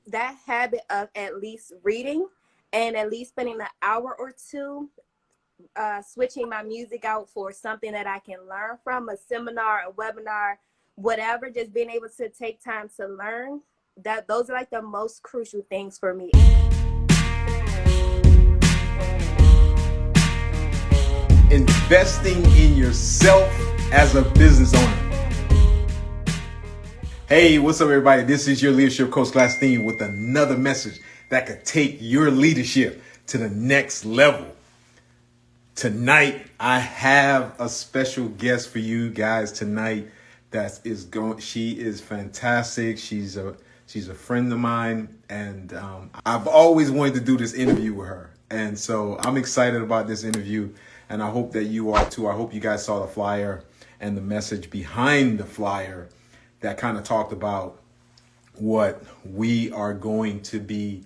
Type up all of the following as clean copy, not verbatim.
that habit of at least reading and at least spending an hour or two switching my music out for something that I can learn from, a seminar, a webinar, whatever, just being able to take time to learn, that those are like the most crucial things for me. Investing in yourself as a business owner. Hey, what's up, everybody? This is your leadership coach, Glastinne, with another message that could take your leadership to the next level. Tonight, I have a special guest for you guys tonight. She is fantastic. She's a friend of mine, and I've always wanted to do this interview with her. And so I'm excited about this interview, and I hope that you are too. I hope you guys saw the flyer and the message behind the flyer that kind of talked about what we are going to be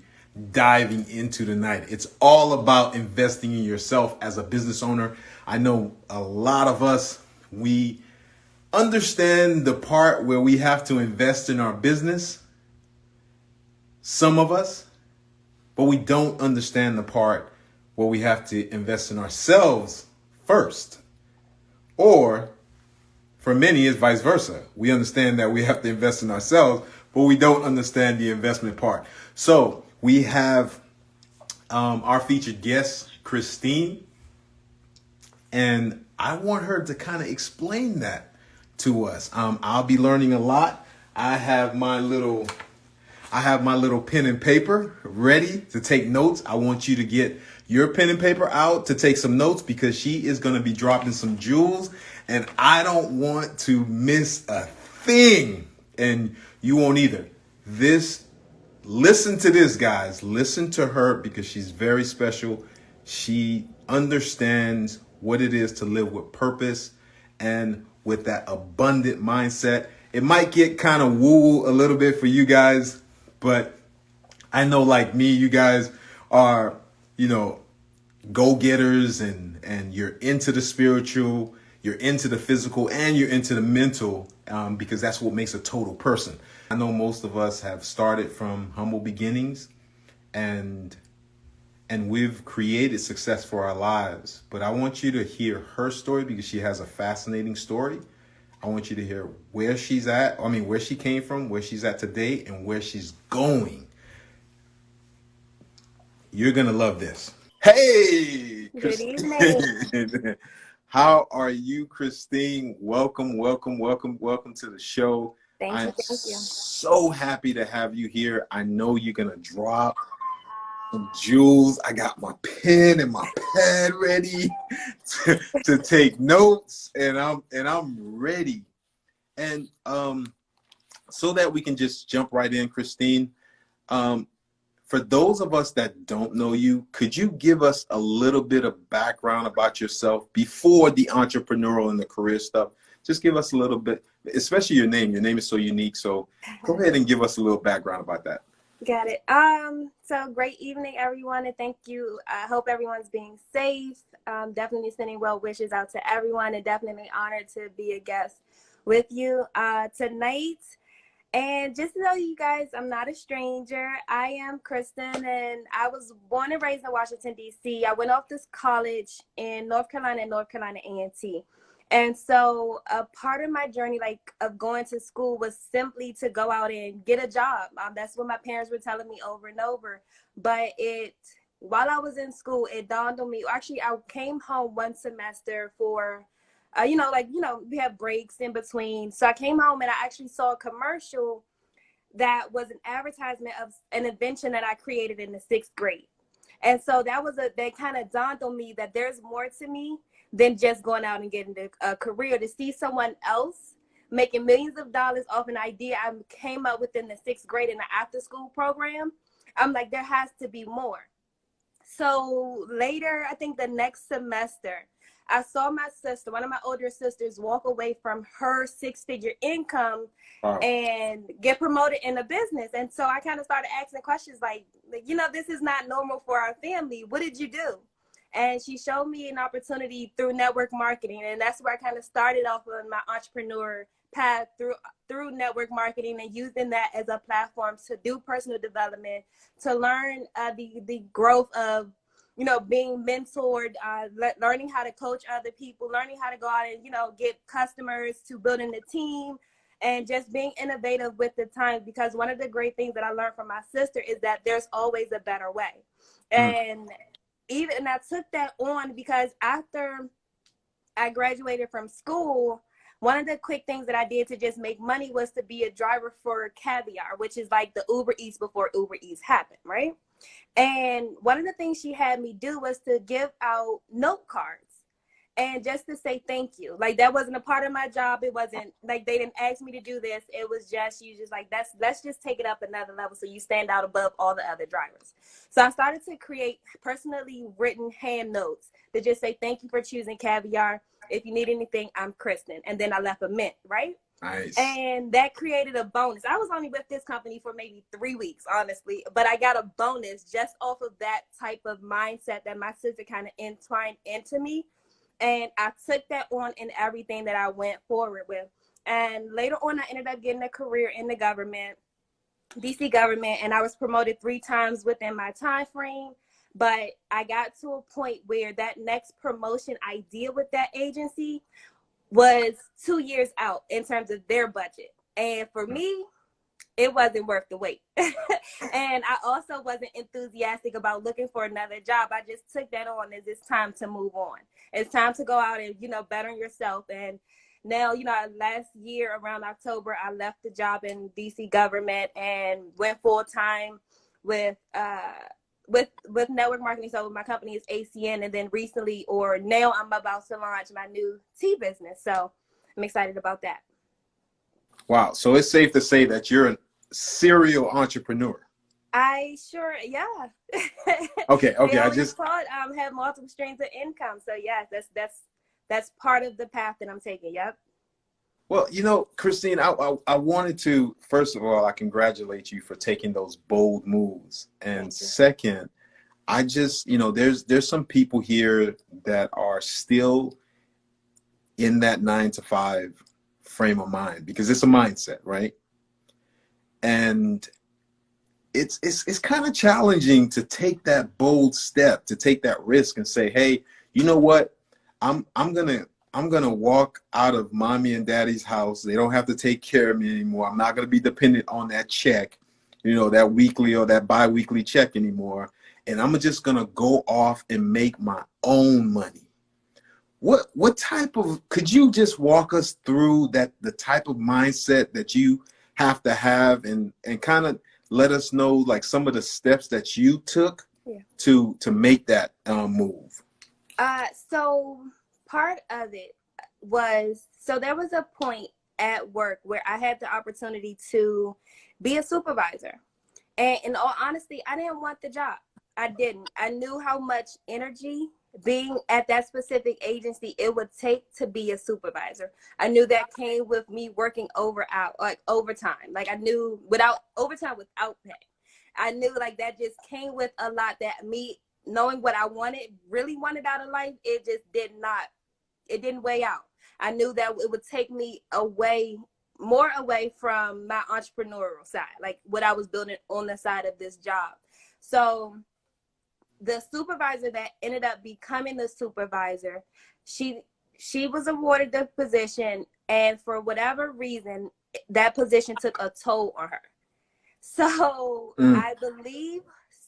diving into tonight. It's all about investing in yourself as a business owner. I know a lot of us, we understand the part where we have to invest in our business, some of us, but we don't understand the part where we have to invest in ourselves first. Or for many, it's vice versa. We understand that we have to invest in ourselves, but we don't understand the investment part. So we have our featured guest, Crystin, and I want her to kind of explain that to us. I'll be learning a lot. I have my little pen and paper ready to take notes. I want you to get your pen and paper out to take some notes, because she is going to be dropping some jewels, and I don't want to miss a thing, and you won't either. Listen to this, guys. Listen to her, because she's very special. She understands what it is to live with purpose and with that abundant mindset. It might get kind of woo a little bit for you guys, but I know, like me, you guys are, go-getters, and you're into the spiritual, you're into the physical, and you're into the mental, because that's what makes a total person. I know most of us have started from humble beginnings, and we've created success for our lives. But I want you to hear her story, because she has a fascinating story. I want you to hear where she's at. Where she came from, where she's at today, and where she's going. You're going to love this. Hey, Good evening. Crystin. How are you, Crystin? Welcome to the show. Thank I'm you. so happy to have you here. I know you're going to drop some jewels. I got my pen and my pad ready to take notes, and I'm ready. And so that we can just jump right in, Crystin, for those of us that don't know you, could you give us a little bit of background about yourself before the entrepreneurial and the career stuff? Just give us a little bit, especially your name. Your name is so unique. So go ahead and give us a little background about that. Got it. So great evening, everyone, and thank you. I hope everyone's being safe. Definitely sending well wishes out to everyone, and definitely honored to be a guest with you tonight. And just to tell you guys, I'm not a stranger. I am Crystin, and I was born and raised in Washington, D.C. I went off this college in North Carolina A&T. And so a part of my journey, of going to school, was simply to go out and get a job. That's what my parents were telling me over and over. But while I was in school, it dawned on me. Actually, I came home one semester for we have breaks in between. So I came home and I actually saw a commercial that was an advertisement of an invention that I created in the 6th grade. And so that kind of dawned on me that there's more to me than just going out and getting a career. To see someone else making millions of dollars off an idea I came up with in the 6th grade in the after school program, I'm like, there has to be more. So later, I think the next semester, I saw my sister, one of my older sisters, walk away from her 6-figure income and get promoted in a business. And so I kind of started asking questions like, this is not normal for our family. What did you do? And she showed me an opportunity through network marketing. And that's where I kind of started off on my entrepreneur path through network marketing and using that as a platform to do personal development, to learn the growth of, you know, being mentored, learning how to coach other people, learning how to go out and, you know, get customers, to building a team, and just being innovative with the times. Because one of the great things that I learned from my sister is that there's always a better way. And I took that on because after I graduated from school, one of the quick things that I did to just make money was to be a driver for Caviar, which is like the Uber Eats before Uber Eats happened, right? And one of the things she had me do was to give out note cards and just to say thank you. Like, that wasn't a part of my job. It wasn't like they didn't ask me to do this. It was just, you just like, let's just take it up another level so you stand out above all the other drivers. So I started to create personally written hand notes to just say thank you for choosing Caviar. If you need anything, I'm Crystin. And then I left a mint, right? Nice. And that created a bonus. I was only with this company for maybe 3 weeks, honestly, but I got a bonus just off of that type of mindset that my sister kind of entwined into me. And I took that on in everything that I went forward with. And later on, I ended up getting a career in the government, DC government, and I was promoted 3 times within my time frame. But I got to a point where that next promotion I did with that agency was 2 years out in terms of their budget. And for me, it wasn't worth the wait. And I also wasn't enthusiastic about looking for another job. I just took that on as it's time to move on. It's time to go out and, you know, better yourself. And now, you know, last year around October, I left the job in DC government and went full time with network marketing. So my company is ACN, and then recently, or now, I'm about to launch my new tea business. So I'm excited about that. Wow. So it's safe to say that you're a serial entrepreneur. Yeah. Okay. I just thought have multiple streams of income. So yeah, that's part of the path that I'm taking. Yep. Well, you know, Cristine, I wanted to, first of all, I congratulate you for taking those bold moves. And second, I just, you know, there's some people here that are still in that 9-to-5 frame of mind, because it's a mindset, right? And it's kind of challenging to take that bold step, to take that risk and say, hey, you know what? I'm gonna walk out of mommy and daddy's house. They don't have to take care of me anymore. I'm not gonna be dependent on that check, you know, that weekly or that bi-weekly check anymore. And I'm just gonna go off and make my own money. What type of, could you just walk us through that, the type of mindset that you have to have, and kind of let us know like some of the steps that you took to make that move? So part of it was, so there was a point at work where I had the opportunity to be a supervisor. And in all honesty, I didn't want the job. I didn't. I knew how much energy being at that specific agency it would take to be a supervisor. I knew that came with me working overtime. Like, I knew without overtime, without pay. I knew like that just came with a lot, that me knowing what I really wanted out of life, it didn't weigh out. I knew that it would take me more away from my entrepreneurial side, like what I was building on the side of this job. So the supervisor that ended up becoming the supervisor, she was awarded the position, and for whatever reason, that position took a toll on her. So I believe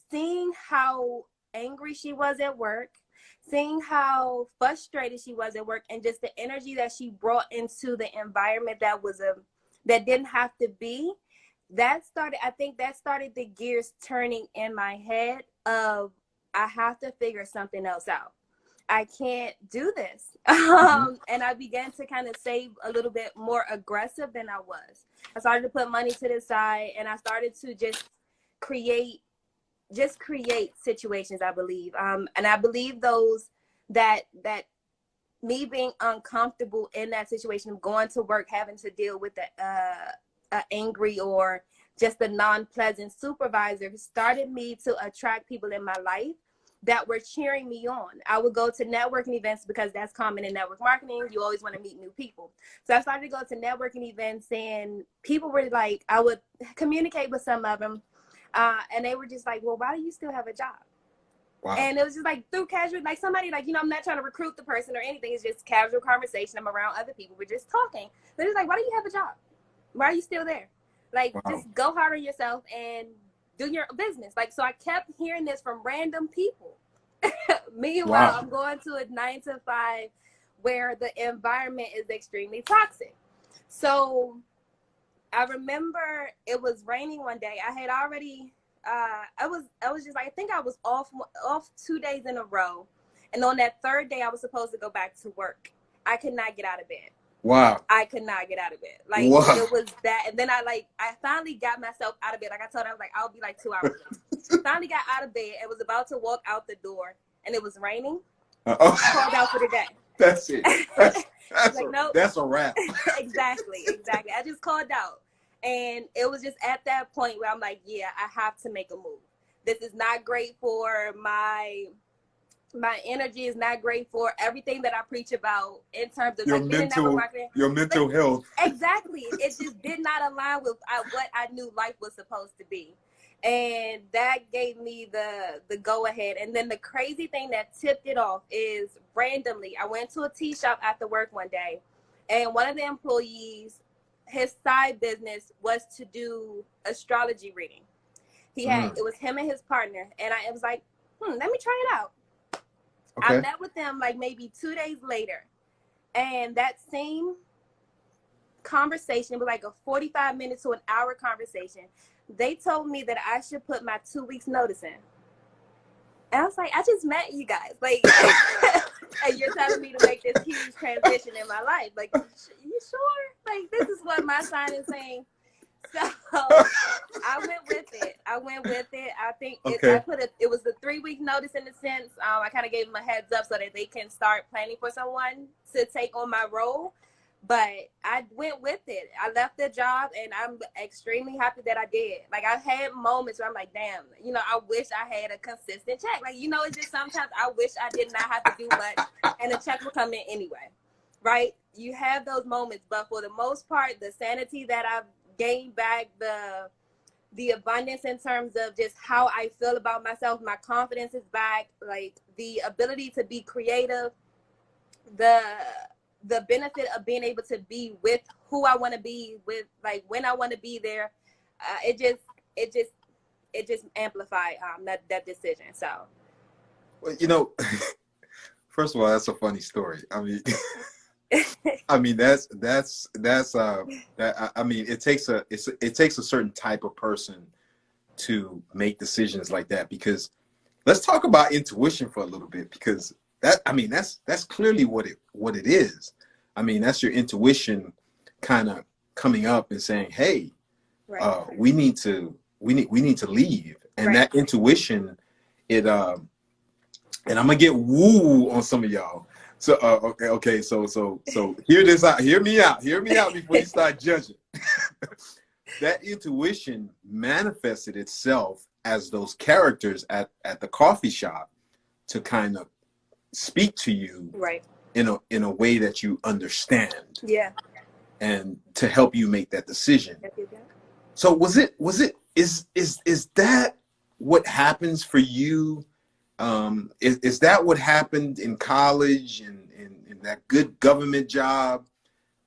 seeing how angry she was at work, seeing how frustrated she was at work, and just the energy that she brought into the environment that didn't have to be, I think that started the gears turning in my head of, I have to figure something else out. I can't do this. And I began to kind of save a little bit more aggressive than I was. I started to put money to the side, and I started to just create situations, I believe. And I believe those that me being uncomfortable in that situation of going to work, having to deal with a angry or just a non-pleasant supervisor, started me to attract people in my life that were cheering me on. I would go to networking events because that's common in network marketing. You always want to meet new people. So I started to go to networking events, and people were like, I would communicate with some of them, and they were just like, well, why do you still have a job? Wow. And it was just like through casual, like somebody like, I'm not trying to recruit the person or anything. It's just casual conversation. I'm around other people. We're just talking. They're just like, why do you have a job? Why are you still there? Like, wow. Just go hard on yourself and do your business. Like, so I kept hearing this from random people. Meanwhile, wow. I'm going to a 9 to 5 where the environment is extremely toxic. So I remember it was raining one day. I had already, I was just like, I think I was off 2 days in a row. And on that third day, I was supposed to go back to work. I could not get out of bed. Wow. I could not get out of bed. Like, wow. It was that. And then I finally got myself out of bed. Like I told her, I was like, I'll be like 2 hours ago. Finally got out of bed and was about to walk out the door, and it was raining. I called out for the day. That's it. That's like, nope. That's a wrap. Exactly. I just called out. And it was just at that point where I'm like, yeah, I have to make a move. This is not great for my energy, is not great for everything that I preach about in terms of your like mental, marketing. Your mental health. Exactly. It just did not align with what I knew life was supposed to be. And that gave me the go ahead. And then the crazy thing that tipped it off is randomly, I went to a tea shop after work one day, and one of the employees, his side business was to do astrology reading. He had, it was him and his partner. And I was like, let me try it out. Okay. I met with them like maybe 2 days later. And that same conversation was like a 45 minutes to an hour conversation. They told me that I should put my 2 weeks notice in. And I was like, I just met you guys. Like, and you're telling me to make this huge transition in my life. Like, you sure? Like, this is what my sign is saying. So I went with it. I think it was the 3 week notice in a sense. I kind of gave them a heads up so that they can start planning for someone to take on my role. But I went with it. I left the job, and I'm extremely happy that I did. Like, I had moments where I'm like, damn, I wish I had a consistent check. Like, it's just sometimes I wish I did not have to do much, and the check will come in anyway, right? You have those moments, but for the most part, the sanity that I've gained back, the abundance in terms of just how I feel about myself, my confidence is back, like the ability to be creative, the benefit of being able to be with who I want to be with, like when I want to be there, it just amplified that decision. So, well, first of all, that's a funny story. I mean, it takes a certain type of person to make decisions like that, because let's talk about intuition for a little bit, because that's clearly what it is. I mean, that's your intuition kind of coming up and saying, hey, right. we need to leave. And right. That intuition, and I'm gonna get woo on some of y'all. So okay, so hear this out. Hear me out before you start judging. That intuition manifested itself as those characters at the coffee shop to kind of speak to you, right, in a way that you understand. Yeah. And to help you make that decision. So is that what happens for you? Is that what happened in college and in that good government job?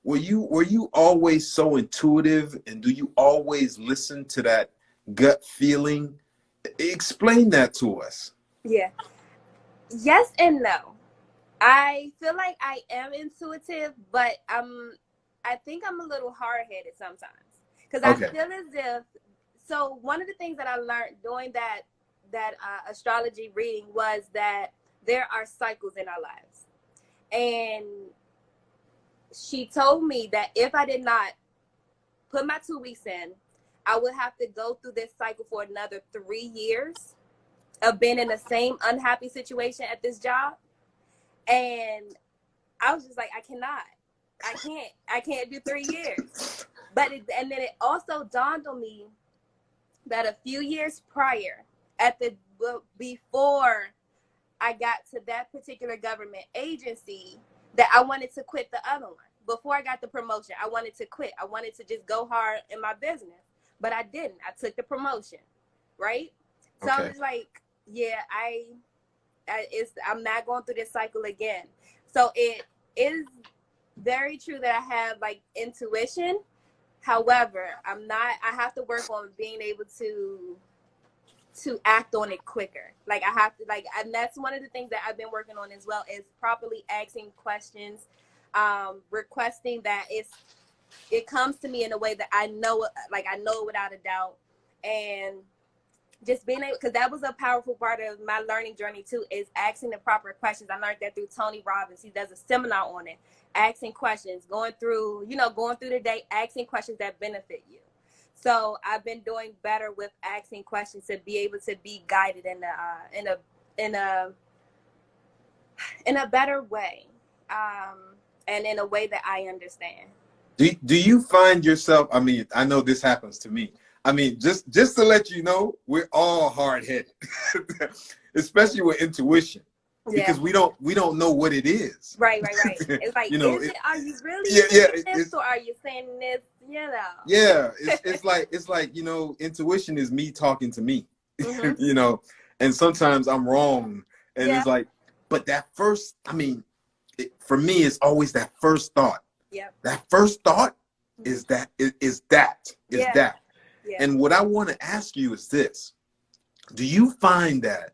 Were you always so intuitive, and do you always listen to that gut feeling? Explain that to us. Yeah. Yes and no. I feel like I am intuitive, but I think I'm a little hard-headed sometimes, because I feel as if, so one of the things that I learned doing that astrology reading was that there are cycles in our lives. And she told me that if I did not put my 2 weeks in, I would have to go through this cycle for another 3 years of being in the same unhappy situation at this job. And I was just like, I can't do 3 years. And then it also dawned on me that a few years prior, before I got to that particular government agency that I wanted to quit the other one. Before I got the promotion, I wanted to quit. I wanted to just go hard in my business, but I didn't. I took the promotion, right? So I was like, yeah, I'm not going through this cycle again. So it is very true that I have like intuition. However, I have to work on being able to act on it quicker. Like I have to and that's one of the things that I've been working on as well, is properly asking questions, requesting that it comes to me in a way that I know it without a doubt, and just being able, because that was a powerful part of my learning journey too, is asking the proper questions. I learned that through Tony Robbins. He does a seminar on it, asking questions, going through the day, asking questions that benefit you. So I've been doing better with asking questions to be able to be guided in a better way, and in a way that I understand. Do you find yourself? I mean, I know this happens to me. I mean, just to let you know, we're all hard-headed, especially with intuition, because we don't know what it is. Right. It's like, are you really saying this, or are you saying this? Yeah, it's like intuition is me talking to me, and sometimes I'm wrong, and it's like, but that first, I mean, for me, it's always that first thought. Yeah. That first thought is that. Yeah. And what I want to ask you is this: do you find that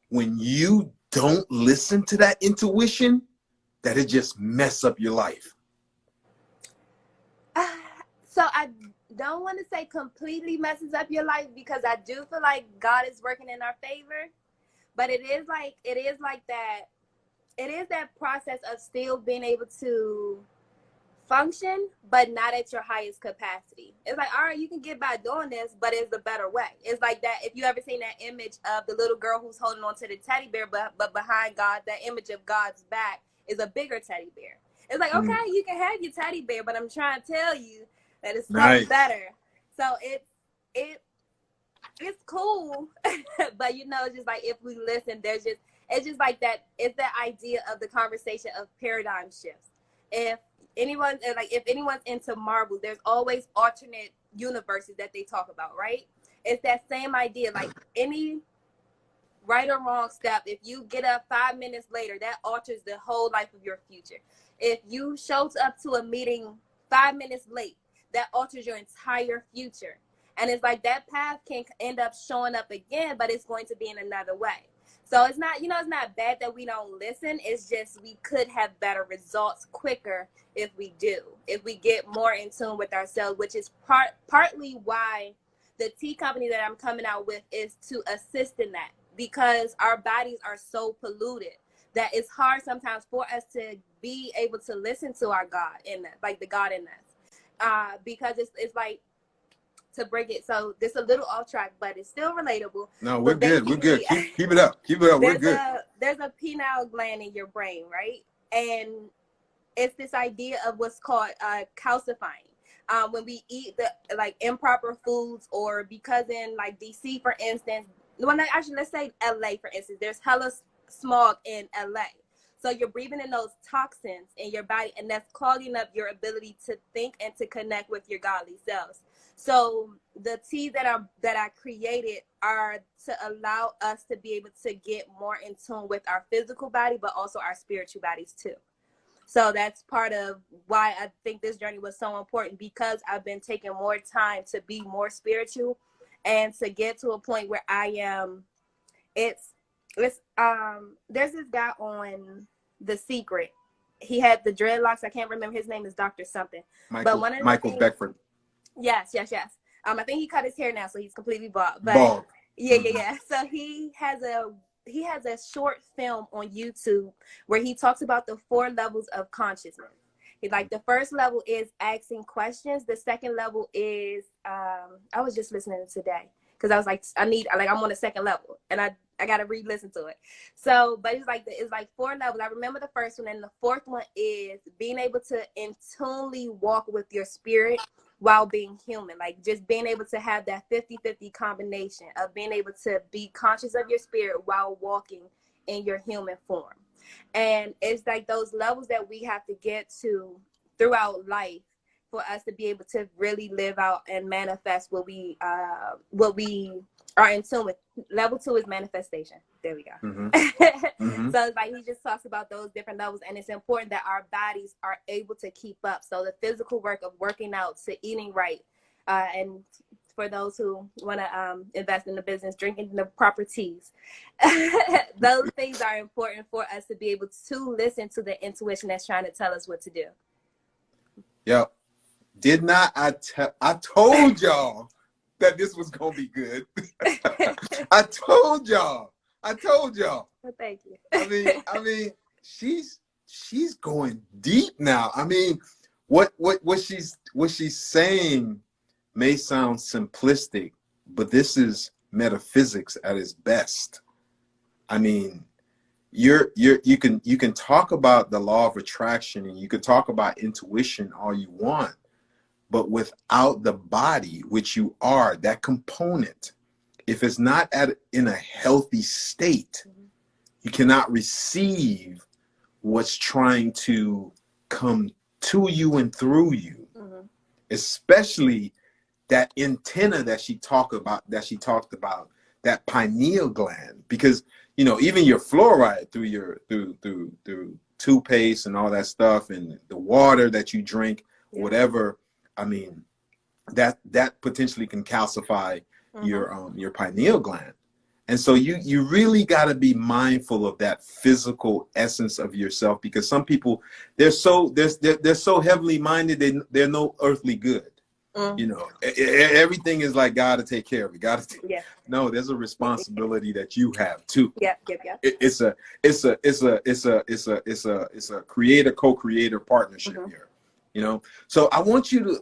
when you don't listen to that intuition, that it just mess up your life? So I don't want to say completely messes up your life, because I do feel like God is working in our favor, but it is that process of still being able to function, but not at your highest capacity. It's like, all right, you can get by doing this, but it's a better way. It's like that. If you ever seen that image of the little girl who's holding on to the teddy bear, but behind God, that image of God's back is a bigger teddy bear. It's like, okay, you can have your teddy bear, but I'm trying to tell you that it's something better. So it's cool, but it's just like, if we listen, it's just like that. It's that idea of the conversation of paradigm shifts. If anyone's into Marvel, there's always alternate universes that they talk about, right? It's that same idea. Like, any right or wrong step, if you get up 5 minutes later, that alters the whole life of your future. If you showed up to a meeting 5 minutes late, that alters your entire future. And it's like, that path can end up showing up again, but it's going to be in another way. So it's not, it's not bad that we don't listen. It's just, we could have better results quicker if we do, if we get more in tune with ourselves, which is partly why the tea company that I'm coming out with is to assist in that, because our bodies are so polluted that it's hard sometimes for us to be able to listen to our God in us, like the God in us, because it's like, to break it. So this a little off track, but it's still relatable. No, we're good. We're good. Keep it up. Keep it up. We're good. There's a pineal gland in your brain, right? And it's this idea of what's called calcifying. When we eat the improper foods, or because in like DC, for instance, let's say LA, for instance, there's hella smog in LA. So you're breathing in those toxins in your body, and that's clogging up your ability to think and to connect with your godly selves. So the teas that I created are to allow us to be able to get more in tune with our physical body, but also our spiritual bodies too. So that's part of why I think this journey was so important, because I've been taking more time to be more spiritual and to get to a point where I am. There's this guy on The Secret. He had the dreadlocks. I can't remember his name, is Dr. something. Michael Beckford. Yes. I think he cut his hair now, so he's completely bald. But yeah. So he has a short film on YouTube where he talks about the 4 levels of consciousness. The first level is asking questions. The second level is I was just listening today, because I was like, I'm on the second level, and I gotta re-listen to it. So, but it's like 4 levels. I remember the first one, and the fourth one is being able to intuitively walk with your spirit while being human. Like, just being able to have that 50-50 combination of being able to be conscious of your spirit while walking in your human form. And it's like those levels that we have to get to throughout life for us to be able to really live out and manifest what we are in tune with. Level 2 is manifestation. There we go. So it's like he just talks about those different levels, and it's important that our bodies are able to keep up. So the physical work of working out to eating right, and for those who want to invest in the business, drinking the proper teas, those things are important for us to be able to listen to the intuition that's trying to tell us what to do. Yep. Did not I told y'all that this was gonna be good. I told y'all. Well, thank you. I mean, she's going deep now. I mean, what she's saying may sound simplistic, but this is metaphysics at its best. I mean, you can talk about the law of attraction and you can talk about intuition all you want, but without the body, which you are, that component, if it's not in a healthy state, you cannot receive what's trying to come to you and through you, especially that antenna that she talked about, that pineal gland, because even your fluoride through toothpaste and all that stuff, and the water that you drink, whatever. I mean, that potentially can calcify your pineal gland. And so you really got to be mindful of that physical essence of yourself, because some people, they're so heavily minded, they're no earthly good. Everything is like God to take care of it. No, there's a responsibility that you have too. It's a creator co-creator partnership here. So I want you to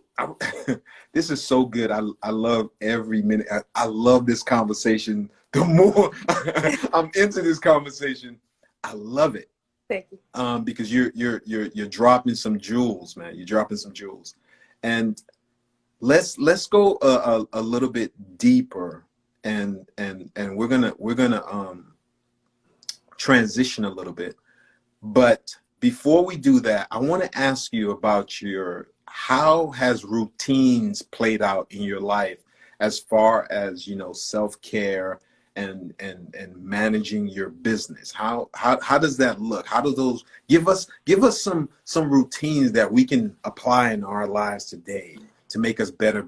this is so good. I love every minute. I love this conversation. The more I'm into this conversation, I love it. Thank you. Because you're dropping some jewels, man. You're dropping some jewels. And let's go a little bit deeper, and we're gonna transition a little bit. But before we do that, I want to ask you about how has routines played out in your life as far as self-care and managing your business? How does that look? How do those give us some routines that we can apply in our lives today to make us a better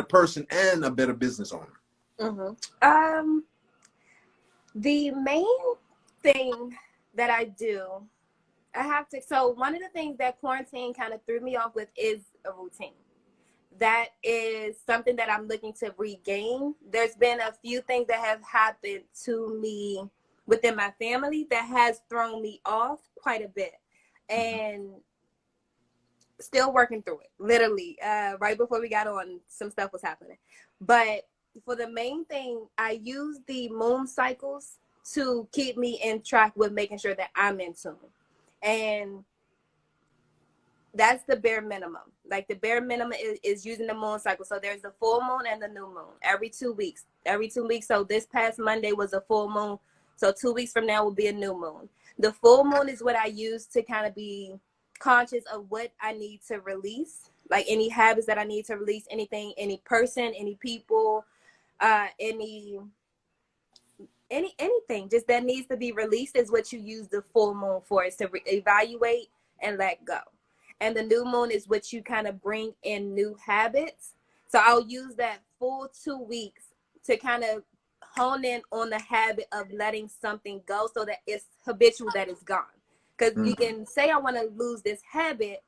person and a better business owner? The main thing that I do, so one of the things that quarantine kind of threw me off with is a routine. That is something that I'm looking to regain. There's been a few things that have happened to me within my family that has thrown me off quite a bit, and still working through it. Literally, right before we got on, some stuff was happening. But for the main thing, I use the moon cycles to keep me in track with making sure that I'm in tune. And that's the bare minimum. Like the bare minimum is using the moon cycle. So there's the full moon and the new moon every 2 weeks. So this past Monday was a full moon. So 2 weeks from now will be a new moon. The full moon is what I use to kind of be conscious of what I need to release, like any habits that I need to release, anything, any person, any people, anything just that needs to be released is what you use the full moon for, is to evaluate and let go. And the new moon is what you kind of bring in new habits. So I'll use that full 2 weeks to kind of hone in on the habit of letting something go so that it's habitual, that it's gone. Because you can say, I want to lose this habit,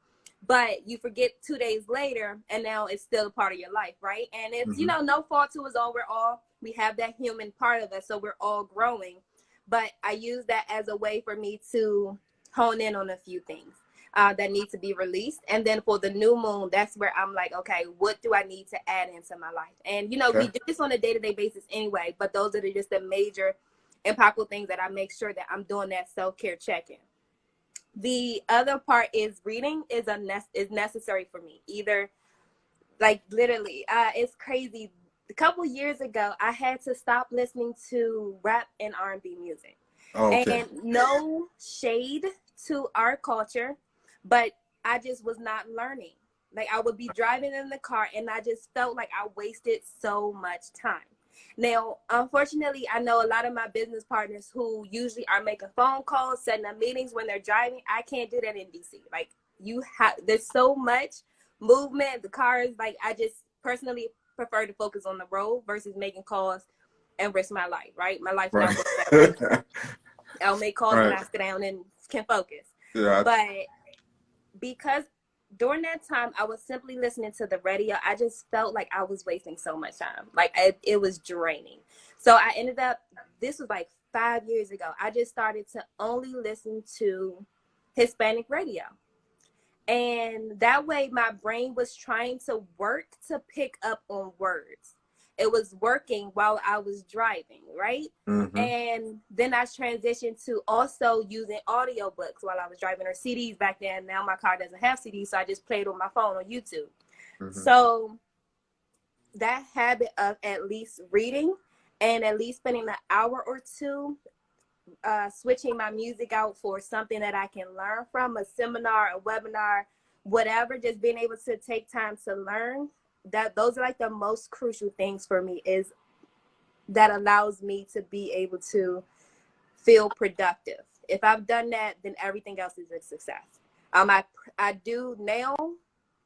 but you forget 2 days later, and now it's still a part of your life, right? And it's, no fault to us all. We have that human part of us, so we're all growing. But I use that as a way for me to hone in on a few things that need to be released. And then for the new moon, that's where I'm like, okay, what do I need to add into my life? And, we do this on a day-to-day basis anyway, but those are just the major impactful things that I make sure that I'm doing that self-care check-in. The other part is reading is necessary for me. Either, like, literally, it's crazy. a couple years ago, I had to stop listening to rap and R&B music. Oh, okay. And no shade to our culture, but I just was not learning. Like, I would be driving in the car and I just felt like I wasted so much time. Now, unfortunately, I know a lot of my business partners who usually are making phone calls, setting up meetings when they're driving. I can't do that in DC. Like, there's so much movement. The cars, like, I just personally prefer to focus on the road versus making calls and risk my life, right? My life now looks better. I'll make calls and I sit down and can focus. Yeah. But because during that time, I was simply listening to the radio, I just felt like I was wasting so much time. Like, it was draining. So I ended up, this was like 5 years ago, I just started to only listen to Hispanic radio. And that way my brain was trying to work to pick up on words. It was working while I was driving, right? Mm-hmm. And then I transitioned to also using audiobooks while I was driving, or CDs back then. Now my car doesn't have CDs, so I just played on my phone on YouTube. Mm-hmm. So that habit of at least reading and at least spending an hour or two switching my music out for something that I can learn from, a seminar, a webinar, whatever, just being able to take time to learn, that those are like the most crucial things for me, is that allows me to be able to feel productive. If I've done that, then everything else is a success. I do now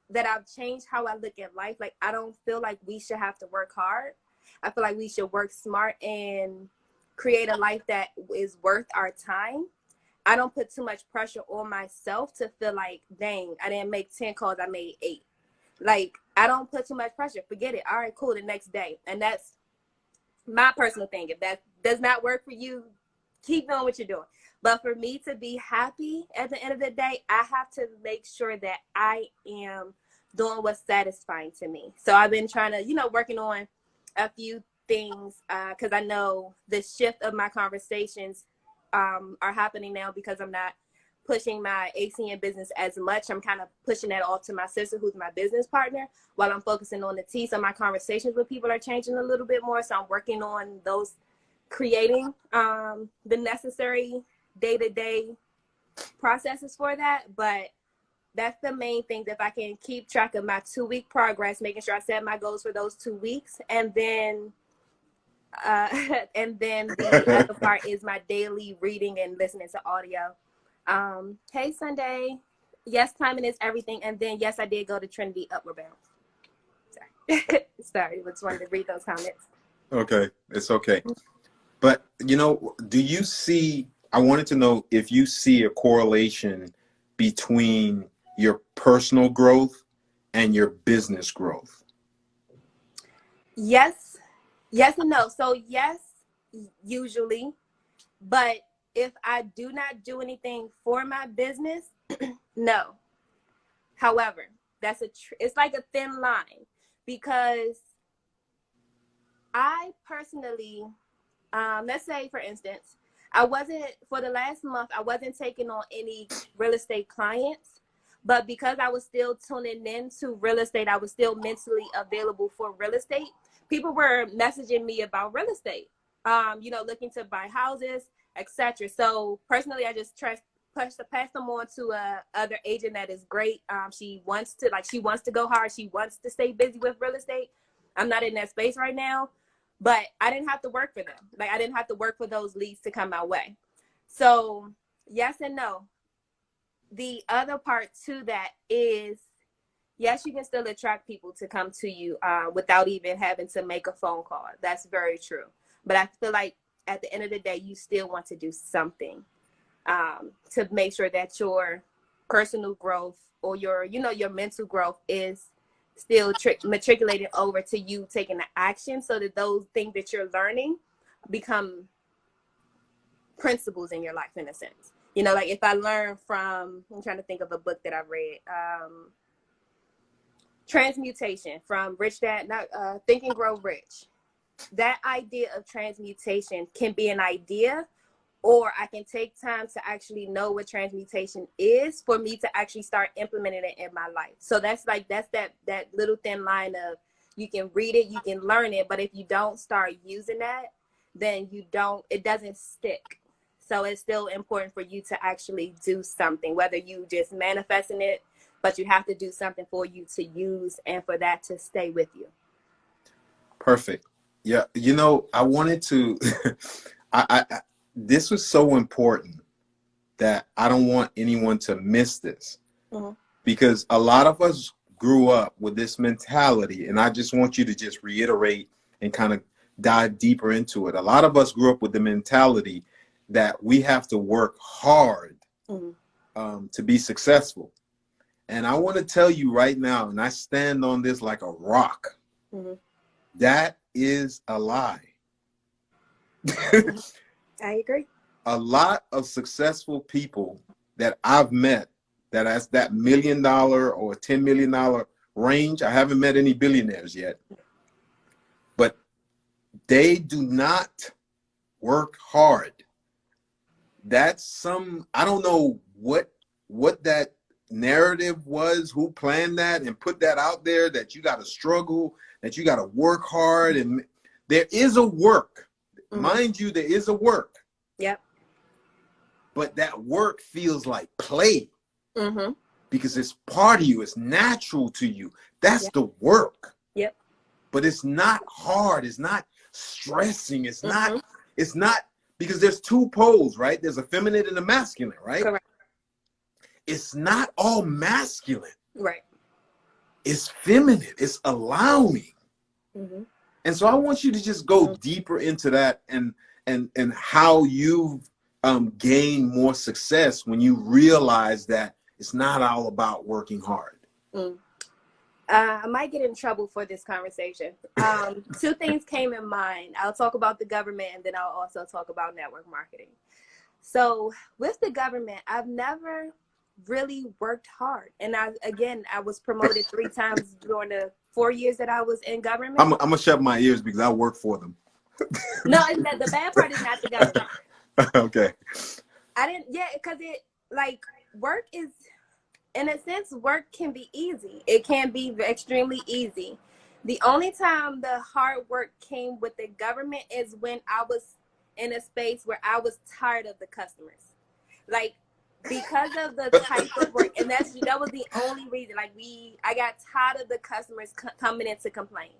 that I've changed how I look at life. Like, I don't feel like we should have to work hard. I feel like we should work smart and create a life that is worth our time. I don't put too much pressure on myself to feel like, dang, I didn't make 10 calls, I made 8. Like, I don't put too much pressure. Forget it. All right, cool, the next day. And that's my personal thing. If that does not work for you, keep doing what you're doing. But for me to be happy at the end of the day, I have to make sure that I am doing what's satisfying to me. So I've been trying to, working on a few things because I know the shift of my conversations are happening now because I'm not pushing my ACN business as much. I'm kind of pushing that off to my sister, who's my business partner, while I'm focusing on the T. So my conversations with people are changing a little bit more. So I'm working on those, creating the necessary day-to-day processes for that. But that's the main thing. If I can keep track of my 2-week progress, making sure I set my goals for those 2 weeks, and then the other part is my daily reading and listening to audio. Hey, Sunday. Yes, timing is everything. And then, yes, I did go to Trinity Upward Bound. Sorry. Sorry, just wanted to read those comments. Okay, it's okay. But, do you see, I wanted to know if you see a correlation between your personal growth and your business growth. Yes and no. So yes, usually, but if I do not do anything for my business, no. However, it's like a thin line, because I personally, let's say for instance, for the last month, I wasn't taking on any real estate clients, but because I was still tuning in to real estate, I was still mentally available for real estate. People were messaging me about real estate, looking to buy houses, etc. So personally, I just pass them on to a other agent that is great. She wants to go hard. She wants to stay busy with real estate. I'm not in that space right now, but I didn't have to work for them. Like, I didn't have to work for those leads to come my way. So yes and no. The other part to that is, yes, you can still attract people to come to you without even having to make a phone call. That's very true. But I feel like at the end of the day, you still want to do something to make sure that your personal growth or your mental growth is still matriculated over to you taking the action, so that those things that you're learning become principles in your life, in a sense. Like if I learn from, I'm trying to think of a book that I read, Transmutation from Rich Dad, Think and Grow Rich. That idea of transmutation can be an idea, or I can take time to actually know what transmutation is for me to actually start implementing it in my life. So that's that little thin line of, You can read it, you can learn it, but if you don't start using that, then it doesn't stick. So it's still important for you to actually do something, whether you just manifesting it, but you have to do something for you to use and for that to stay with you. Perfect. Yeah. You know, I wanted to, this was so important that I don't want anyone to miss this, because a lot of us grew up with this mentality, and I just want you to just reiterate and kind of dive deeper into it. A lot of us grew up with the mentality that we have to work hard to be successful. And I want to tell you right now, and I stand on this like a rock, that is a lie. I agree. A lot of successful people that I've met that has that $1 million or $10 million range, I haven't met any billionaires yet, but they do not work hard. That's I don't know what that narrative was, who planned that and put that out there, that you got to struggle, that you got to work hard. And there is a work, mind you, there is a work. Yep. But that work feels like play because it's part of you. It's natural to you. That's the work. Yep. But it's not hard. It's not stressing. It's not because there's two poles, right? There's a feminine and a masculine, right? Correct. It's not all masculine. Right. It's feminine. It's allowing. And so I want you to just go deeper into that and how you've gained more success when you realize that it's not all about working hard. I might get in trouble for this conversation. Two things came in mind. I'll talk about the government, and then I'll also talk about network marketing. So with the government, I've never really worked hard. And I was promoted 3 times during the 4 years that I was in government. I'm going to shut my ears because I work for them. No, the bad part is not the government. Okay. Because work is, in a sense, work can be easy. It can be extremely easy. The only time the hard work came with the government is when I was in a space where I was tired of the customers. Because of the type of work, and that was the only reason. I got tired of the customers coming in to complain.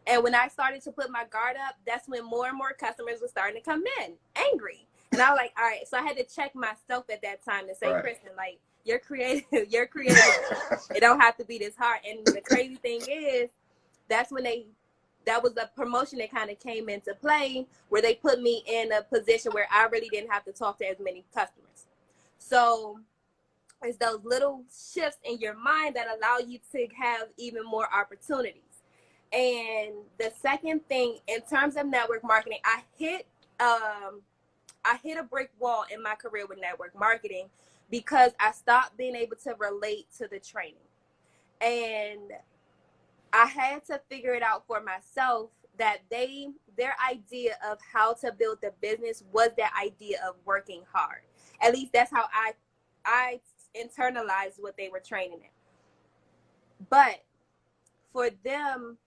And when I started to put my guard up, that's when more and more customers were starting to come in angry. And I was like, all right. So I had to check myself at that time to say, right, Crystin, you're creative. It don't have to be this hard. And the crazy thing is, that was a promotion that kind of came into play where they put me in a position where I really didn't have to talk to as many customers. So it's those little shifts in your mind that allow you to have even more opportunities. And the second thing, in terms of network marketing, I hit a brick wall in my career with network marketing because I stopped being able to relate to the training. And I had to figure it out for myself that their idea of how to build the business was that idea of working hard. At least that's how I internalized what they were training in. But for them,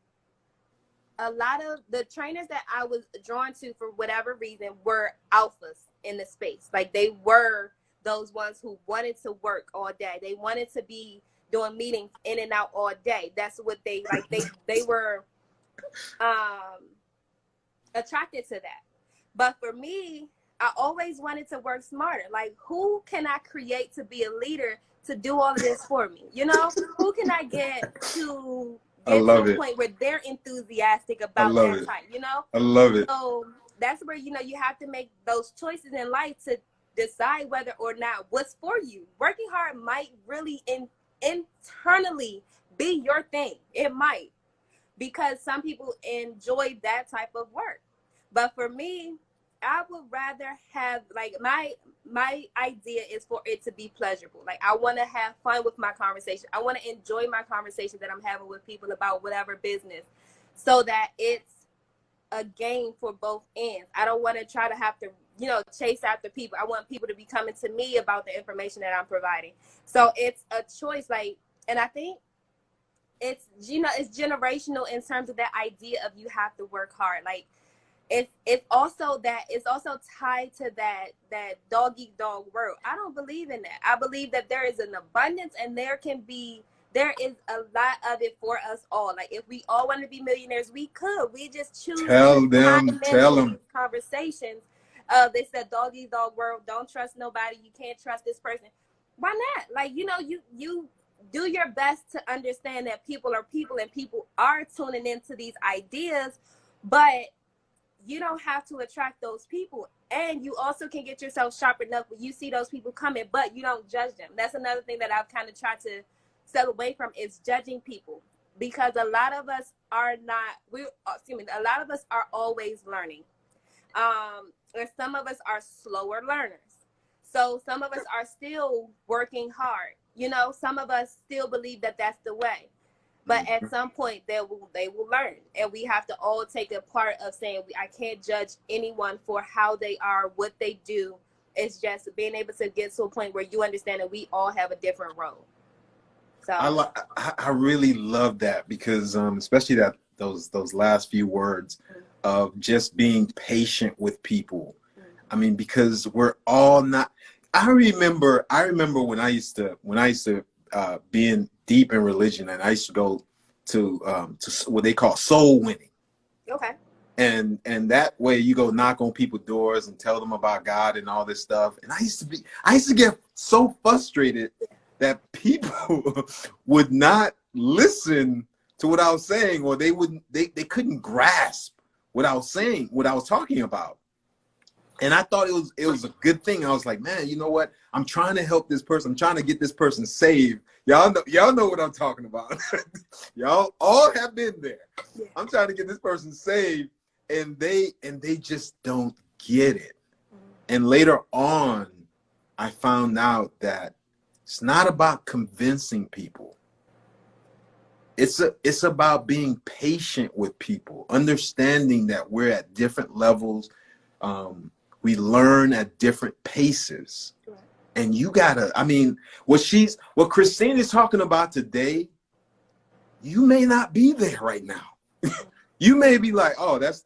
a lot of the trainers that I was drawn to, for whatever reason, were alphas in the space. They were those ones who wanted to work all day. They wanted to be doing meetings in and out all day. That's what they were attracted to that. But for me, I always wanted to work smarter. Who can I create to be a leader to do all of this for me? Who can I get to a point where they're enthusiastic about that type, I love it. So that's where, you have to make those choices in life to decide whether or not what's for you. Working hard might really internally be your thing. It might, because some people enjoy that type of work. But for me, I would rather have, my idea is for it to be pleasurable. I want to have fun with my conversation. I want to enjoy my conversation that I'm having with people about whatever business, so that it's a gain for both ends. I don't want to try to have to, chase after people. I want people to be coming to me about the information that I'm providing. So it's a choice. And I think it's, you know, it's generational in terms of that idea of you have to work hard. Like it's also that, it's also tied to that dog eat dog world. I don't believe in that. I believe that there is an abundance, and there is a lot of it for us all. Like if we all want to be millionaires, we could. We just choose to chime Tell into them. these conversations. They said dog eat dog world. Don't trust nobody. You can't trust this person. Why not? Like, you know, you do your best to understand that people are people, and people are tuning into these ideas, but you don't have to attract those people. And you also can get yourself sharp enough when you see those people coming, but you don't judge them. That's another thing that I've kind of tried to step away from, is judging people, because a lot of us are a lot of us are always learning. And some of us are slower learners. So some of us are still working hard. You know, some of us still believe that that's the way. But at some point, they will learn. And we have to all take a part of saying, I can't judge anyone for how they are, what they do. It's just being able to get to a point where you understand that we all have a different role. So I really love that, because especially those last few words of just being patient with people. I mean, because we're all not. I remember when I used to being deep in religion, and I used to go to what they call soul winning. Okay. And that way you go knock on people's doors and tell them about God and all this stuff. And I used to get so frustrated that people would not listen to what I was saying, or they couldn't grasp what I was saying, what I was talking about. And I thought it was a good thing. I was like, man, you know what? I'm trying to help this person. I'm trying to get this person saved. Y'all know what I'm talking about. Y'all all have been there. Yeah. I'm trying to get this person saved, and they just don't get it. And later on, I found out that it's not about convincing people. It's about being patient with people, understanding that we're at different levels. We learn at different paces. And you gotta, I mean, what Cristine is talking about today, you may not be there right now. You may be like, oh, that's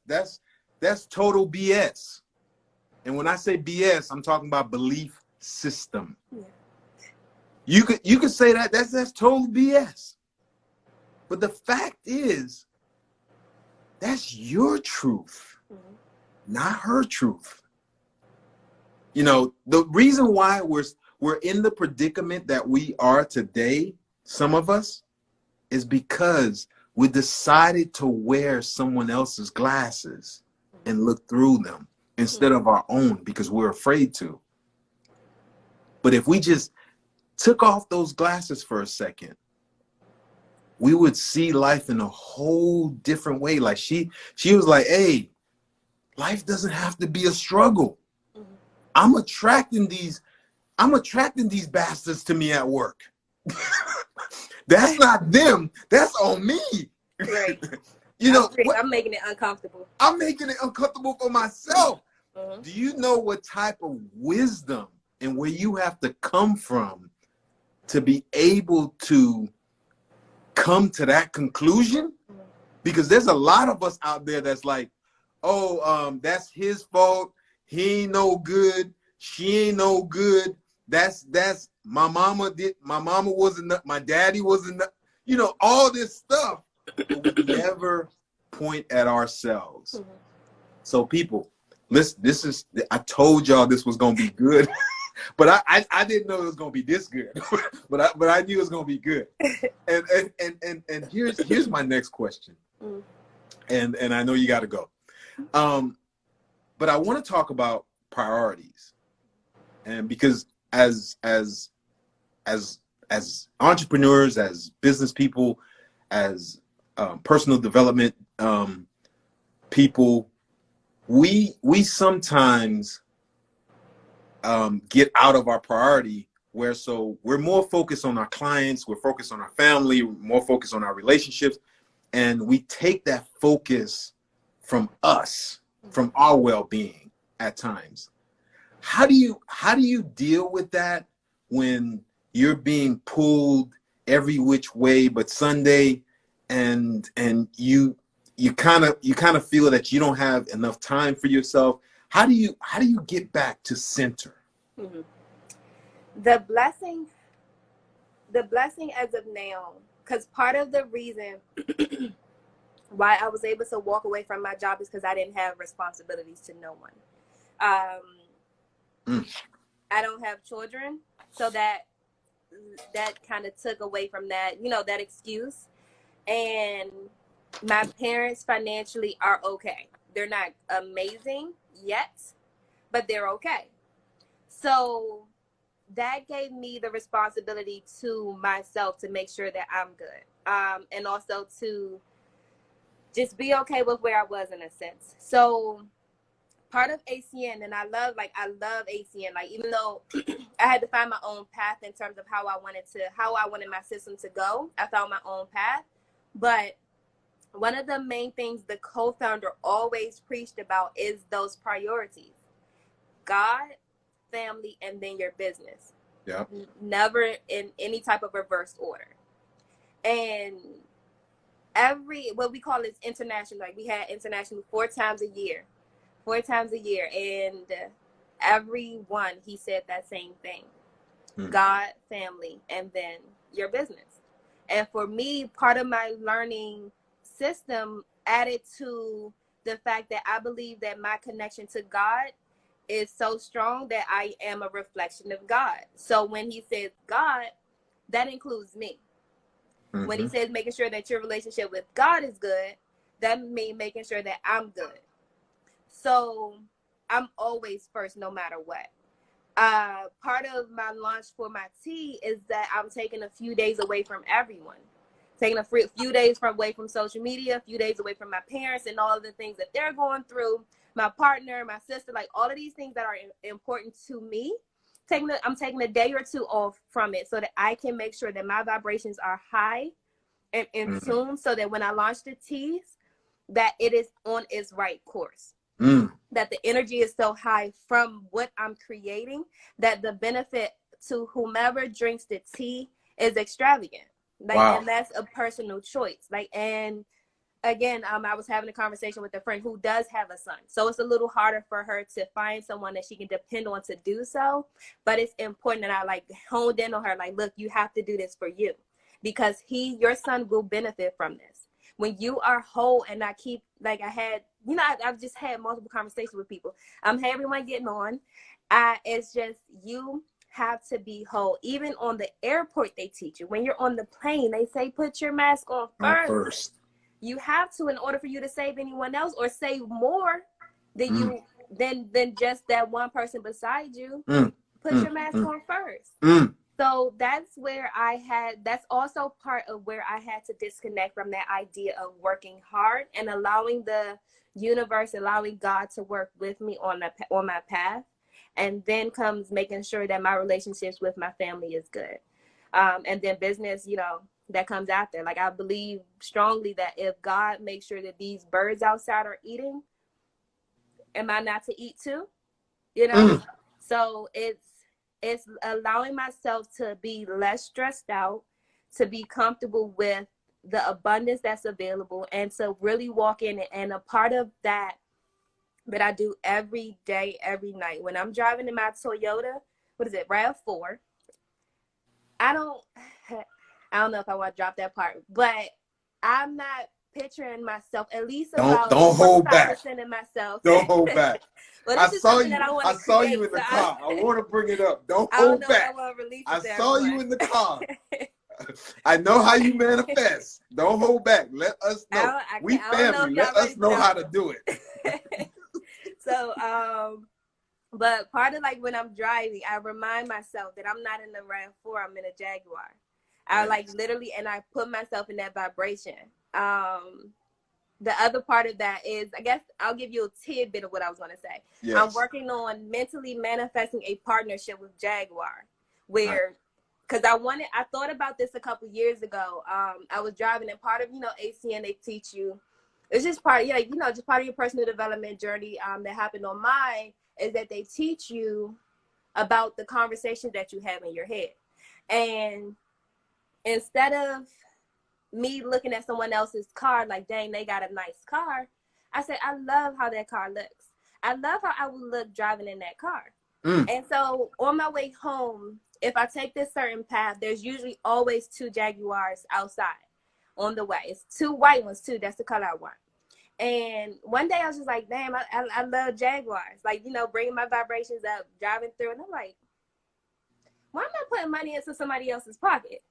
total BS. And when I say BS, I'm talking about belief system. Yeah. You could say that's total BS. But the fact is, that's your truth, not her truth. You know, the reason why we're in the predicament that we are today, some of us, is because we decided to wear someone else's glasses and look through them instead of our own, because we're afraid to. But if we just took off those glasses for a second, we would see life in a whole different way. Like she was like, hey, life doesn't have to be a struggle. I'm attracting these bastards to me at work. That's not them. That's on me. Right. You know, I'm making it uncomfortable. I'm making it uncomfortable for myself. Do you know what type of wisdom and where you have to come from to be able to come to that conclusion? Because there's a lot of us out there that's like, oh, that's his fault. He ain't no good. She ain't no good. That's my mama wasn't, my daddy wasn't, you know, all this stuff. But we never point at ourselves. So people, listen, I told y'all this was gonna be good, but I didn't know it was gonna be this good. but I knew it was gonna be good. And here's my next question. And I know you gotta go. But I want to talk about priorities, and because as entrepreneurs, as business people, as personal development people, we sometimes get out of our priority, so we're more focused on our clients, we're focused on our family, we're more focused on our relationships, and we take that focus from us, from our well-being at times. How do you deal with that when you're being pulled every which way but Sunday, and you kind of feel that you don't have enough time for yourself. How do you get back to center? Mhm. The blessing, the blessing as of now, because part of the reason why I was able to walk away from my job is because I didn't have responsibilities to no one. I don't have children, so that kind of took away from that, that excuse. And my parents financially are okay. They're not amazing yet, but they're okay. So that gave me the responsibility to myself to make sure that I'm good. And also to just be okay with where I was in a sense. So part of ACN, and I love ACN, like even though I had to find my own path in terms of how I wanted my system to go, I found my own path. But one of the main things the co-founder always preached about is those priorities: God, family, and then your business. Yeah. Never in any type of reverse order. And what we call is international. Like we had international 4 times a year. And everyone, he said that same thing: God, family, and then your business. And for me, part of my learning system added to the fact that I believe that my connection to God is so strong that I am a reflection of God. So when he says God, that includes me. When he says making sure that your relationship with God is good, that means making sure that I'm good. So I'm always first, no matter what. Part of my launch for my tea is that I'm taking a few days away from everyone. Taking a few days away from social media, a few days away from my parents and all of the things that they're going through, my partner, my sister, like all of these things that are important to me. I'm taking a day or two off from it so that I can make sure that my vibrations are high and in tune, so that when I launch the teas, that it is on its right course. That the energy is so high from what I'm creating that the benefit to whomever drinks the tea is extravagant. Like, wow. And that's a personal choice. Like, and again, I was having a conversation with a friend who does have a son. So it's a little harder for her to find someone that she can depend on to do so. But it's important that I honed in on her, like, look, you have to do this for you, because your son will benefit from this. When you are whole, and I've just had multiple conversations with people. Hey, everyone getting on. It's just, you have to be whole. Even on the airport, they teach you. When you're on the plane, they say, put your mask on first. You have to, in order for you to save anyone else or save more than than just that one person beside you. Put your mask on first. So that's also part of where I had to disconnect from that idea of working hard and allowing the universe, allowing God to work with me on my path. And then comes making sure that my relationships with my family is good. And then business, that comes after. Like, I believe strongly that if God makes sure that these birds outside are eating, am I not to eat too? So it's allowing myself to be less stressed out, to be comfortable with the abundance that's available, and to really walk in it. And a part of that I do every day, every night, when I'm driving in my Toyota, RAV4, I don't know if I want to drop that part, but I'm not picturing myself, at least about don't hold back. In myself. Don't hold back. Well, I saw you in the car. I want to bring it up. Don't hold back. I saw you in the car. I know how you manifest. Don't hold back. Let us know. We family. Let us know how to do it. So, but part of when I'm driving, I remind myself that I'm not in the RAV4, I'm in a Jaguar. I literally, and I put myself in that vibration. The other part of that is, I guess I'll give you a tidbit of what I was going to say. Yes. I'm working on mentally manifesting a partnership with Jaguar, where, because I thought about this a couple years ago. I was driving, and part of, ACN, they teach you, it's just part, just part of your personal development journey that happened on mine, is that they teach you about the conversations that you have in your head. And instead of me looking at someone else's car like, dang, they got a nice car, I said, I love how that car looks. I love how I would look driving in that car. And so on my way home, if I take this certain path, there's usually always 2 Jaguars outside on the way. It's 2 white ones too. That's the color I want. And one day I was just like, damn, I love Jaguars. Like, you know, bringing my vibrations up, driving through. And I'm like, why am I putting money into somebody else's pocket?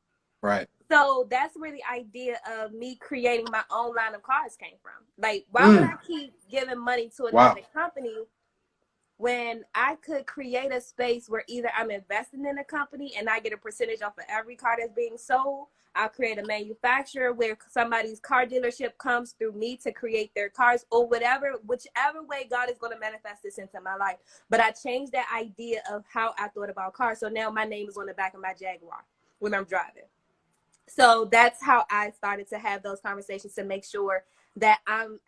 Right. So that's where the idea of me creating my own line of cars came from. Like, why would I keep giving money to another company when I could create a space where either I'm investing in a company and I get a percentage off of every car that's being sold? I'll create a manufacturer where somebody's car dealership comes through me to create their cars, or whichever way God is going to manifest this into my life. But I changed that idea of how I thought about cars. So now my name is on the back of my Jaguar when I'm driving. So that's how I started to have those conversations to make sure that I'm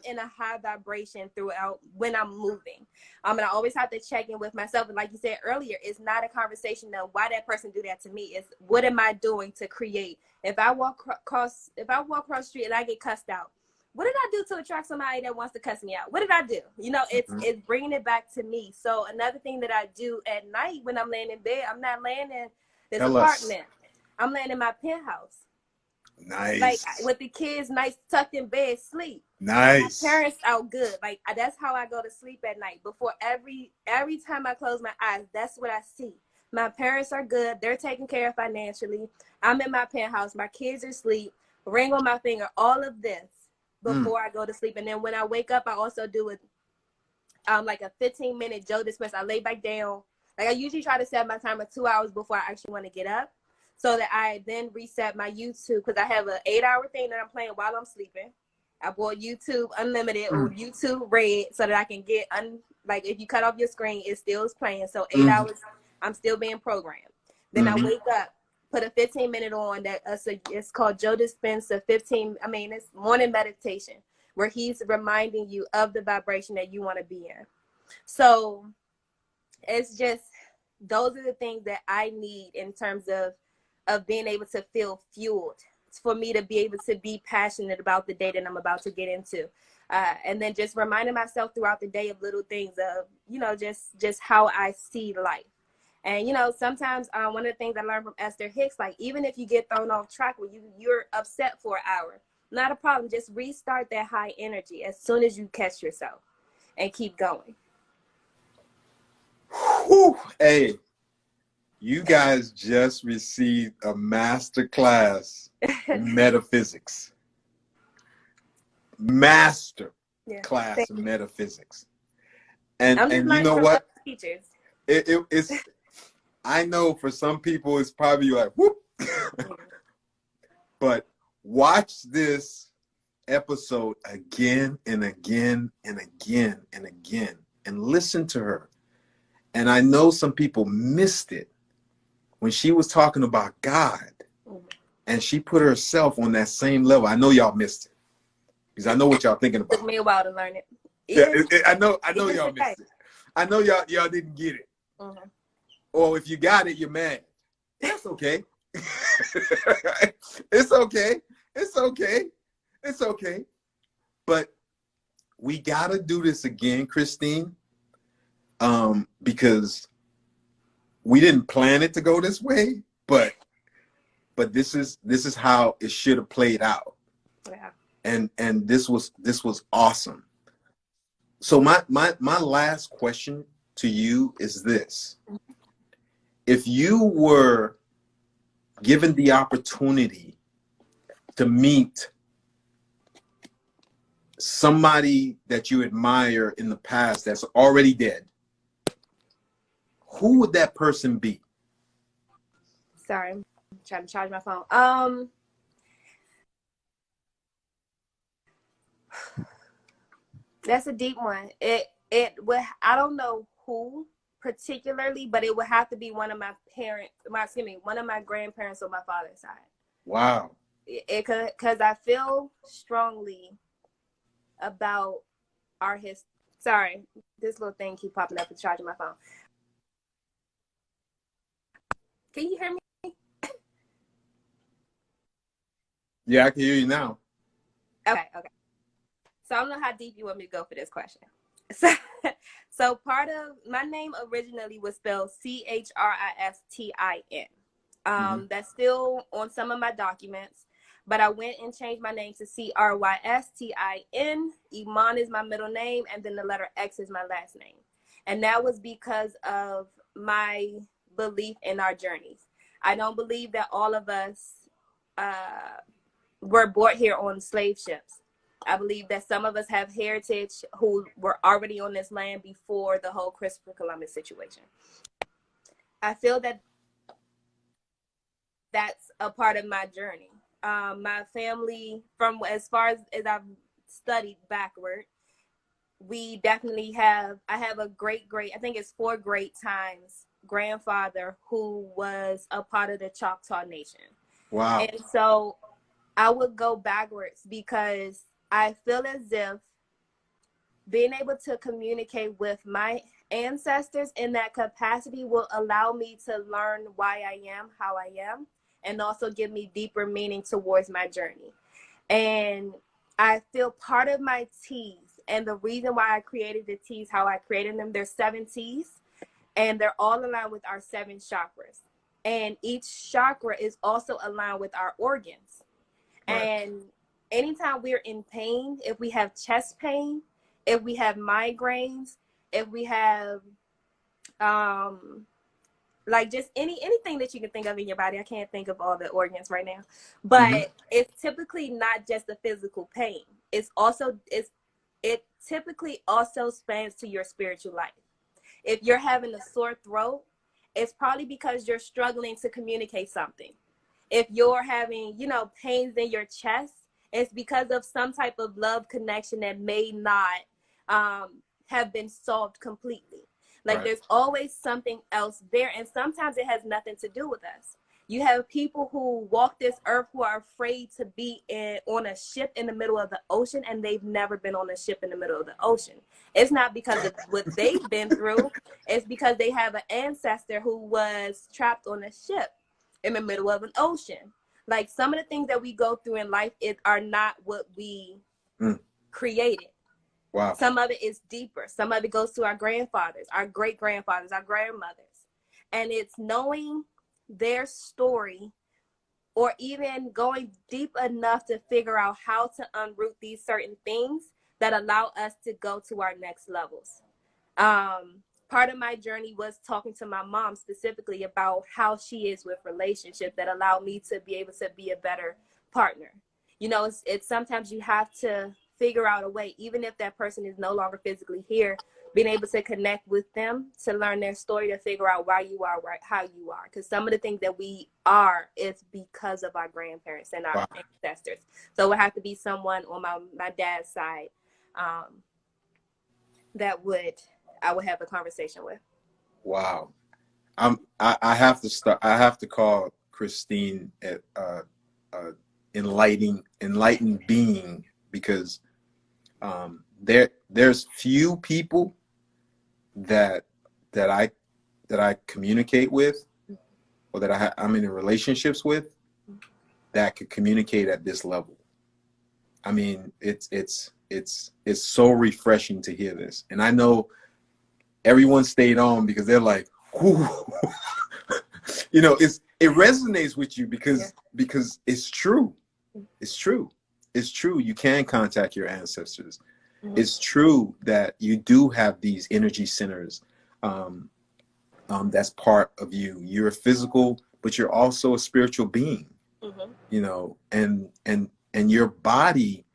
in a high vibration throughout when I'm moving. And I always have to check in with myself. And like you said earlier, it's not a conversation of why that person do that to me. It's what am I doing to create? If I walk across the street and I get cussed out, what did I do to attract somebody that wants to cuss me out? What did I do? You know, it's bringing it back to me. So another thing that I do at night when I'm laying in bed, I'm not laying in this apartment. I'm laying in my penthouse. Nice. Like with the kids, nice tucked in bed, sleep. Nice. My parents out good. Like that's how I go to sleep at night. Before every time I close my eyes, that's what I see. My parents are good. They're taken care of financially. I'm in my penthouse. My kids are asleep. Ring on my finger. All of this before I go to sleep. And then when I wake up, I also do it like a 15-minute Joe Dispenza. I lay back down. Like I usually try to set my timer 2 hours before I actually want to get up, so that I then reset my YouTube, because I have an 8-hour thing that I'm playing while I'm sleeping. I bought YouTube Unlimited or YouTube Red so that I can get, like if you cut off your screen, it still is playing. So 8 hours, I'm still being programmed. Then I wake up, put a 15-minute on that it's called Joe Dispenza it's morning meditation, where he's reminding you of the vibration that you want to be in. So it's just, those are the things that I need in terms of being able to feel fueled, for me to be able to be passionate about the day that I'm about to get into. And then just reminding myself throughout the day of little things of, you know, just how I see life. And, you know, sometimes one of the things I learned from Esther Hicks, like even if you get thrown off track when you're upset for an hour, not a problem. Just restart that high energy as soon as you catch yourself and keep going. Whew. Hey, you guys just received a master class in metaphysics. Master class in metaphysics. And you know what? Teachers. It's I know for some people it's probably like whoop. But watch this episode again and again and again and again and listen to her. And I know some people missed it when she was talking about God, and she put herself on that same level. I know y'all missed it because I know what y'all thinking about. It took me a while to learn it. I know y'all missed it. I know y'all didn't get it. Or if you got it, you're mad. That's okay. It's okay. It's okay. It's okay. But we gotta do this again, Cristine, because we didn't plan it to go this way, but this is how it should have played out. Yeah. And this was awesome. So my last question to you is this: if you were given the opportunity to meet somebody that you admire in the past that's already dead, who would that person be? Sorry, I'm trying to charge my phone. That's a deep one. It would, I don't know who particularly, but it would have to be one of my one of my grandparents on my father's side. Wow. Because I feel strongly about our history. Sorry, this little thing keep popping up and charging my phone. Can you hear me? Yeah, I can hear you now. Okay. So I don't know how deep you want me to go for this question. So, so part of my name originally was spelled Christin. That's still on some of my documents, but I went and changed my name to Crystin. Eman is my middle name, and then the letter X is my last name. And that was because of my belief in our journeys. I don't believe that all of us were brought here on slave ships. I believe that some of us have heritage who were already on this land before the whole Christopher Columbus situation. I feel that that's a part of my journey. My family, from as far as I've studied backward, we definitely I have a great, I think it's 4 great times grandfather who was a part of the Choctaw Nation. Wow. And so I would go backwards because I feel as if being able to communicate with my ancestors in that capacity will allow me to learn why I am how I am, and also give me deeper meaning towards my journey. And I feel part of my T's, and the reason why I created the T's, how I created them, there's 7 T's, and they're all aligned with our 7 chakras. And each chakra is also aligned with our organs. Right. And anytime we're in pain, if we have chest pain, if we have migraines, if we have like just anything that you can think of in your body. I can't think of all the organs right now, but it's typically not just the physical pain. It typically also spans to your spiritual life. If you're having a sore throat, it's probably because you're struggling to communicate something. If you're having, pains in your chest, it's because of some type of love connection that may not have been solved completely. Like, right. There's always something else there. And sometimes it has nothing to do with us. You have people who walk this earth who are afraid to be on a ship in the middle of the ocean, and they've never been on a ship in the middle of the ocean. It's not because of what they've been through. It's because they have an ancestor who was trapped on a ship in the middle of an ocean. Like, some of the things that we go through in life are not what we created. Wow. Some of it is deeper. Some of it goes to our grandfathers, our great-grandfathers, our grandmothers. And it's knowing their story, or even going deep enough to figure out how to unroot these certain things that allow us to go to our next levels. Part of my journey was talking to my mom specifically about how she is with relationships that allow me to be able to be a better partner. It's sometimes you have to figure out a way, even if that person is no longer physically here, being able to connect with them, to learn their story, to figure out why you are how you are. Because some of the things that we are is because of our grandparents and our ancestors. So it would have to be someone on my dad's side that I would have a conversation with. Wow. I have to call Cristine enlightened being, because there's few people that I communicate with, or that I'm in relationships with, that could communicate at this level. I mean, it's so refreshing to hear this. And I know everyone stayed on because they're like, whoo. It resonates with you because it's true. It's true. It's true. You can contact your ancestors. It's true that you do have these energy centers that's part of you. You're physical, but you're also a spiritual being. And your body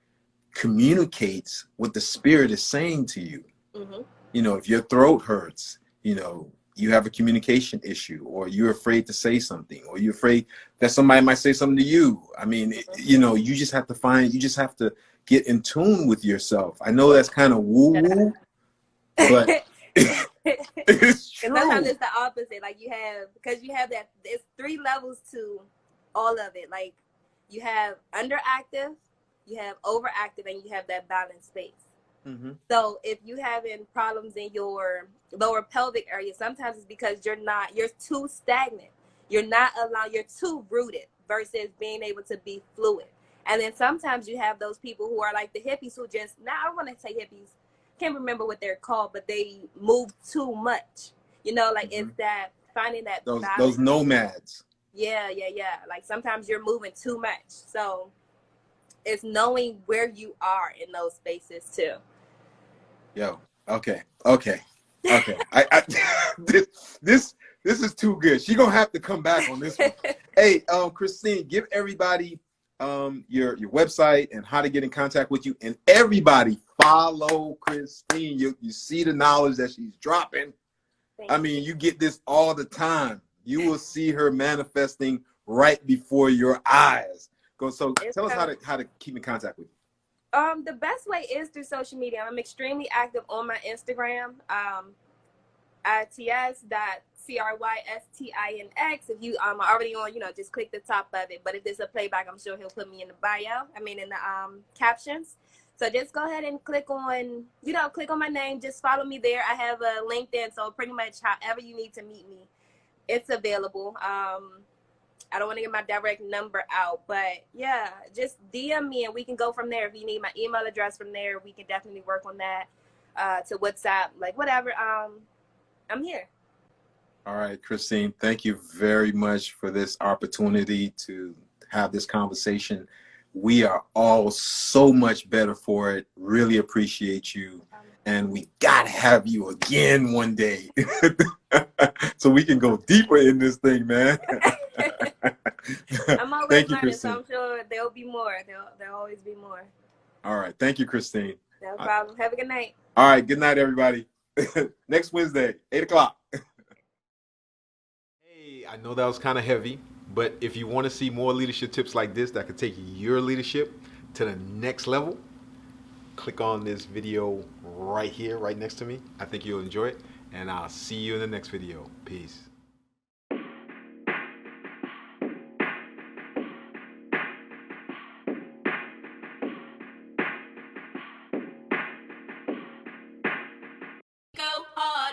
communicates what the spirit is saying to you. If your throat hurts, you have a communication issue, or you're afraid to say something, or you're afraid that somebody might say something to you. I mean, you just have to get in tune with yourself. I know that's kind of woo-woo, but it's true. Sometimes it's the opposite. Like, because you have that, it's 3 levels to all of it. Like, you have underactive, you have overactive, and you have that balanced space. So if you having problems in your lower pelvic area, sometimes it's because you're too stagnant. You're too rooted versus being able to be fluid. And then sometimes you have those people who are like the hippies who just, now I don't want to say hippies, can't remember what they're called, but they move too much. You know, like it's that finding that balance. Those nomads. Yeah. Like sometimes you're moving too much. So it's knowing where you are in those spaces too. Yo, okay. I this is too good. She gonna have to come back on this one. Hey, Cristine, give everybody your website and how to get in contact with you, and everybody follow Cristine. You see the knowledge that she's dropping. I mean, you get this all the time. You will see her manifesting right before your eyes. So tell us how to keep in contact with you. The best way is through social media. I'm extremely active on my Instagram, its.CrystinX. If you are already on, just click the top of it. But if there's a playback, I'm sure he'll put me in the bio. I mean, in the captions. So just go ahead and click on my name. Just follow me there. I have a LinkedIn, so pretty much however you need to meet me, it's available. I don't want to get my direct number out, but yeah, just DM me and we can go from there. If you need my email address from there, we can definitely work on that, to WhatsApp, like whatever. I'm here. All right, Cristine, thank you very much for this opportunity to have this conversation. We are all so much better for it. Really appreciate you. And we got to have you again one day so we can go deeper in this thing, man. I'm always learning, so I'm sure there'll be more. There'll always be more. All right. Thank you, Cristine. No problem. Have a good night. All right. Good night, everybody. Next Wednesday, 8 o'clock. Hey, I know that was kind of heavy, but if you want to see more leadership tips like this that could take your leadership to the next level, click on this video right here, right next to me. I think you'll enjoy it, and I'll see you in the next video. Peace.